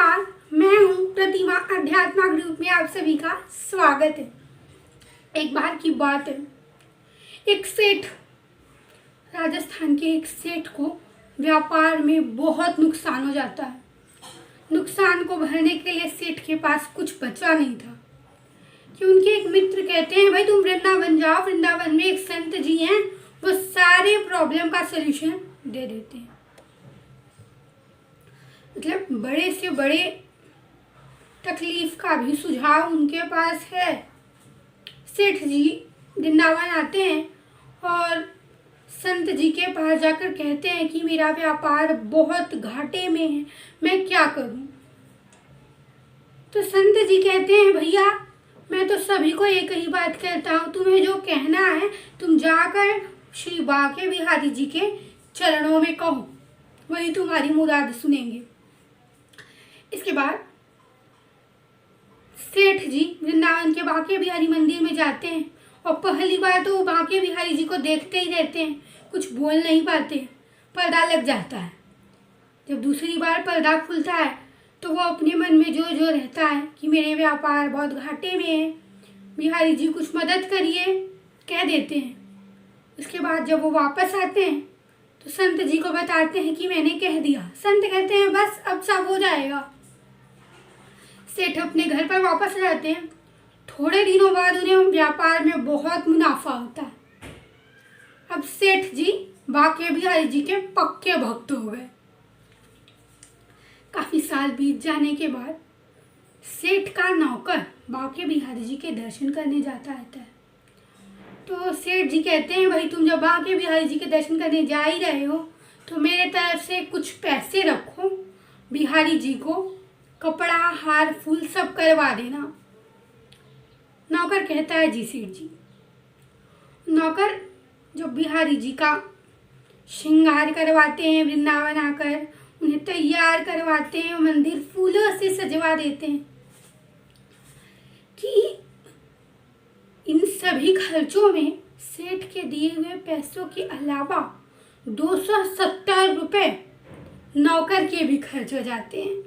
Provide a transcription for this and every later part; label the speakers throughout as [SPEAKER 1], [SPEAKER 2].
[SPEAKER 1] नमस्कार, मैं हूँ प्रतिमा। अध्यात्मा ग्रुप में आप सभी का स्वागत है। एक बार की बात है, एक सेठ, राजस्थान के एक सेठ को व्यापार में बहुत नुकसान हो जाता है। नुकसान को भरने के लिए सेठ के पास कुछ बचा नहीं था कि उनके एक मित्र कहते हैं, भाई तुम वृंदावन जाओ, वृंदावन में एक संत जी हैं, वो सारे प्रॉब्लम का सलूशन दे देते हैं। मतलब बड़े से बड़े तकलीफ का भी सुझाव उनके पास है। सेठ जी वृंदावन आते हैं और संत जी के पास जाकर कहते हैं कि मेरा व्यापार बहुत घाटे में है, मैं क्या करूं। तो संत जी कहते हैं, भैया मैं तो सभी को एक ही बात कहता हूँ, तुम्हें जो कहना है तुम जाकर श्री बांके बिहारी जी के चरणों में कहो, वही तुम्हारी मुराद सुनेंगे। इसके बाद सेठ जी वृंदावन के बांके बिहारी मंदिर में जाते हैं और पहली बार तो वो बांके बिहारी जी को देखते ही रहते हैं, कुछ बोल नहीं पाते, पर्दा लग जाता है। जब दूसरी बार पर्दा खुलता है तो वो अपने मन में जो जो रहता है कि मेरे व्यापार बहुत घाटे में है, बिहारी जी कुछ मदद करिए, कह देते हैं। उसके बाद जब वो वापस आते हैं तो संत जी को बताते हैं कि मैंने कह दिया। संत कहते हैं बस अब सब हो जाएगा। सेठ अपने घर पर वापस जाते हैं। थोड़े दिनों बाद उन्हें व्यापार में बहुत मुनाफा होता है। अब सेठ जी बांके बिहारी जी के पक्के भक्त हो गए। काफी साल बीत जाने के बाद सेठ का नौकर बांके बिहारी जी के दर्शन करने जाता रहता है। तो सेठ जी कहते हैं, भाई तुम जब बांके बिहारी जी के दर्शन करने जा ही रहे हो तो मेरे तरफ से कुछ पैसे रखो, बिहारी जी को कपड़ा हार फूल सब करवा देना। नौकर कहता है, जी सेठ जी। नौकर जो बिहारी जी का श्रृंगार करवाते हैं, वृंदावन आकर उन्हें तैयार करवाते हैं, मंदिर फूलों से सजवा देते हैं कि इन सभी खर्चों में सेठ के दिए हुए पैसों के अलावा 270 रुपए नौकर के भी खर्च हो जाते हैं।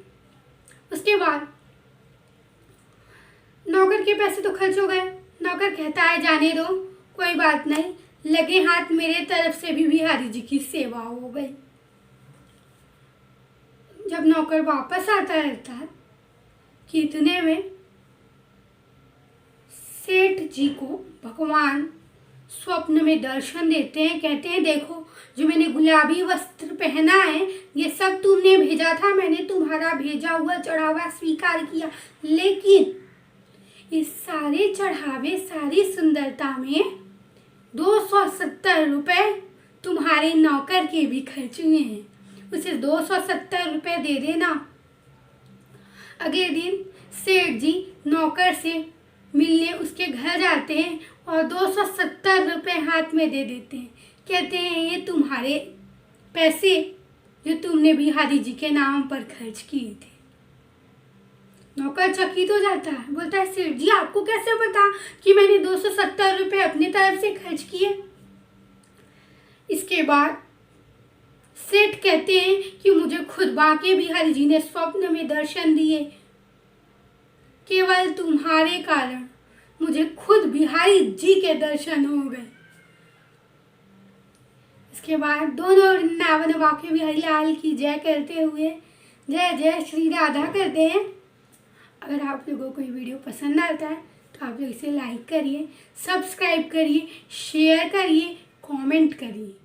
[SPEAKER 1] उसके बाद नौकर के पैसे तो खर्च हो गए। नौकर कहता है, जाने दो, कोई बात नहीं, लगे हाथ मेरे तरफ से भी बिहारी जी की सेवा हो गई। जब नौकर वापस आता रहता है कि इतने में सेठ जी को भगवान स्वप्न में दर्शन देते हैं। कहते हैं, देखो जो मैंने गुलाबी वस्त्र पहना है ये सब तुमने भेजा था, मैंने तुम्हारा भेजा हुआ चढ़ावा स्वीकार किया, लेकिन इस सारे चढ़ावे सारी सुंदरता में 270 रुपए तुम्हारे नौकर के भी खर्च हुए हैं, उसे 270 रुपए दे देना। अगले दिन सेठ जी नौकर से मिलने उसके घर जाते हैं और 270 रुपए हाथ में दे देते हैं। कहते हैं, ये तुम्हारे पैसे जो तुमने बिहारी जी के नाम पर खर्च किए थे। नौकर चकित हो जाता है, बोलता है, सेठ जी आपको कैसे पता कि मैंने 270 रुपए अपनी तरफ से खर्च किए। इसके बाद सेठ कहते हैं कि मुझे खुद बांके बिहारी जी ने स्वप्न में दर्शन दिए, केवल तुम्हारे कारण मुझे खुद बिहारी जी के दर्शन हो गए। इसके बाद दोनों वृंदावन बांके बिहारी लाल की जय करते हुए जय जय श्री राधा करते हैं। अगर आप लोगों को ये वीडियो पसंद आता है तो आप लोग इसे लाइक करिए, सब्सक्राइब करिए, शेयर करिए, कमेंट करिए।